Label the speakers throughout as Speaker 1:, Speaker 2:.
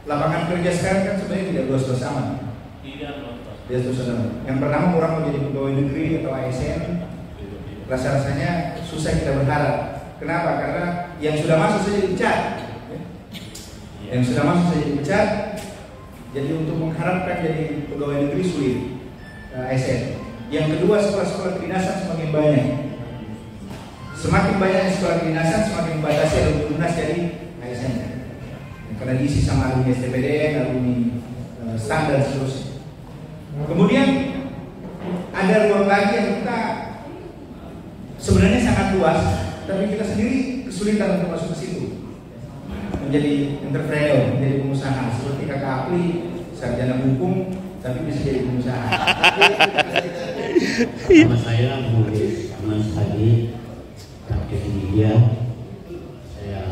Speaker 1: lapangan kerja sekarang kan sebenarnya tidak luas-luas amat. Tidak luas amat. Yang pertama orang mau jadi pegawai negeri atau ASN, rasa-rasanya susah kita berharap. Kenapa? Karena yang sudah masuk saja dipecat. Yang sudah masuk saja dipecat. Jadi untuk mengharapkan jadi pegawai negeri sulit, ASN. Yang kedua, sekolah-sekolah kedinasan semakin banyak. Semakin banyak sekolah kedinasan, semakin membatasi alumni jadi ASN. Karena diisi sama alumni STPDN, alumni standar dan seterusnya. Kemudian ada ruang lagi yang kita sebenarnya sangat luas, tapi kita sendiri kesulitan untuk masuk ke situ. Menjadi entrepreneur, menjadi pengusaha, seperti kakak Apli, sarjana hukum, tapi bisa jadi pengusaha.
Speaker 2: Nama saya Mulis Aman Sadi, praktek media. Saya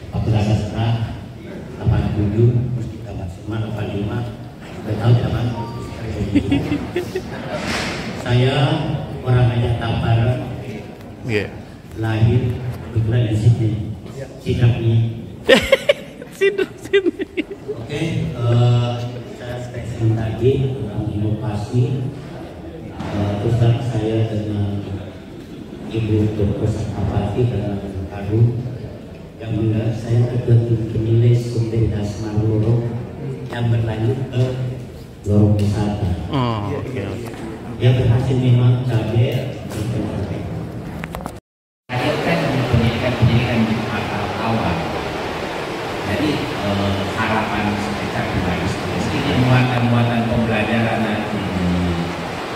Speaker 2: Fakultas Sastra 87, Mustika Maksimal 85. Tahu tidak Pak? Saya orang Aceh Tapar. Lahir kebetulan di Sydney. Sydney. Oke, saya spesialis tadi tentang inovasi. Terus saya dengan Ibu Dr. Sakapati dalam Karu yang mana saya terjun nilai sumber dasar lorong yang berlanjut ke lorong wisata. Yang berhasil memang cabai pendidikan awal. Jadi harapan kita kembali ini muatan pembelajaran nanti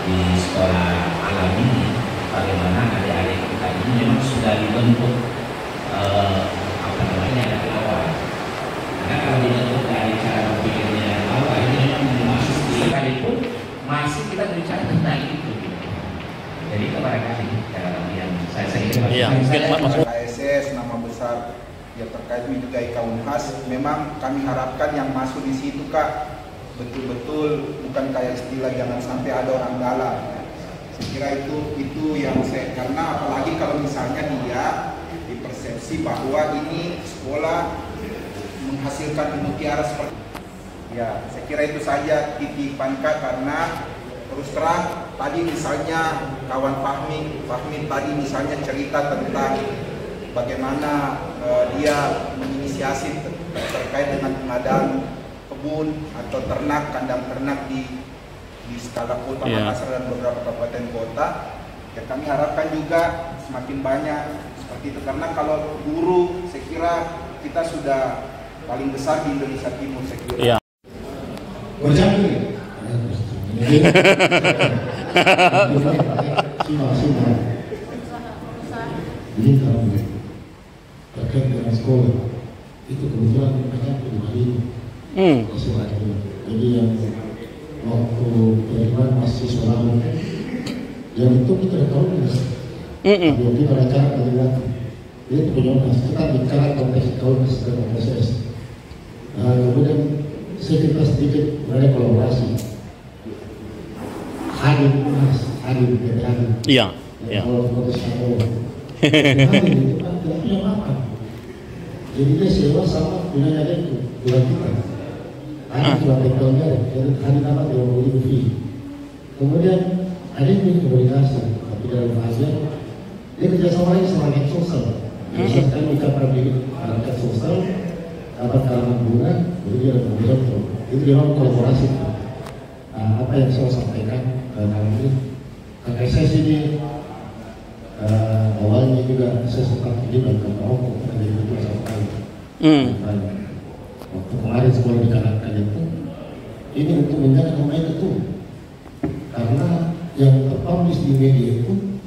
Speaker 2: di sekolah alam ini, bagaimana adik-adik kita ini memang sudah dibentuk dari awal. Karena kalau dibentuk dari cara berpikirnya dari awal, ini memang masih sekalipun masih kita berbicara tentang itu. Jadi kepada kami yang saya kira
Speaker 3: KSS nama besar ya terkait juga Unhas, memang kami harapkan yang masuk di situ Kak betul-betul bukan kayak istilah jangan sampai ada orang dalam. Saya kira itu yang saya, karena apalagi kalau misalnya dia dipersepsi bahwa ini sekolah menghasilkan mutiara seperti ya, saya kira itu saja titipan Kak, karena terus terang tadi misalnya kawan Fahmi tadi misalnya cerita tentang bagaimana dia menginisiasi terkait dengan pengadaan kebun atau ternak, kandang ternak di skala kota Makassar dan beberapa kabupaten kota. Ya kami harapkan juga semakin banyak seperti itu, karena kalau guru saya kira kita sudah paling besar di Indonesia Timur saya kira.
Speaker 4: Iya.
Speaker 5: Jadi kalau terkait dengan sekolah itu kebetulan mereka punya hari sekolah itu. Jadi yang waktu bagaimana masih sekolah yang itu kita tahu mas. Jadi pada cara bagaimana itu punya mas kita bicara konteks tahun dan proses. Kemudian saya kita sedikit mulai kolaborasi. Hadir mas, hadir.
Speaker 4: Iya.
Speaker 5: Kalau proses sekolah. Itu kan tidak punya makan. Jadi dia sewa sama punya itu bulan kita. Ada cuma teknologi, jadi hari nama 20.000 fee. Kemudian ada yang komunikasi, tapi dalam bahasa dia kerjasama lagi sama net sosial. Misalkan kita pernah bikin perangkat sosial, dapat kalangan bunga, jadi dia kemudian itu dia mau kolaborasi. Apa yang saya sampaikan dalam ini, kakak saya sini awalnya juga saya sempat juga ke Maroko menjadi ketua sampai waktu kemarin sekolah dijalankan itu ini untuk menjaga namanya ketum, karena yang terpublish di media itu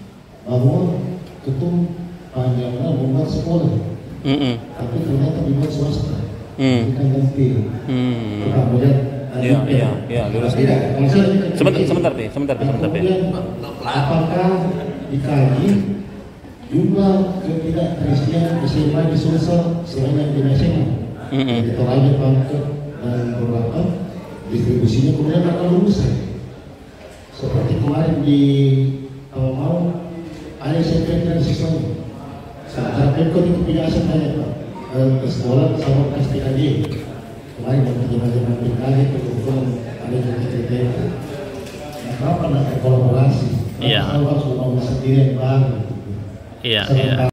Speaker 5: bahwa ketum hanya membuat sekolah tapi ternyata dibuat swasta bukan ganti kemudian
Speaker 4: lurus. Sebentar.
Speaker 5: Kemudian apakah dikaji jumlah ketidakterisian SMA di Sulsel selain di nasional, itu aja pangkat dan beberapa distribusinya kemudian akan lulusan. Seperti kemarin di mau ada SMP dan siswanya. Saat Pemkot itu punya aset banyak Pak. ke sekolah sama pasti adik. Kemarin waktu zaman PKG itu kebetulan ada cerita itu. Kenapa nak kolaborasi?
Speaker 4: Iya.
Speaker 5: Harus mau sendiri yang baru.
Speaker 4: Iya.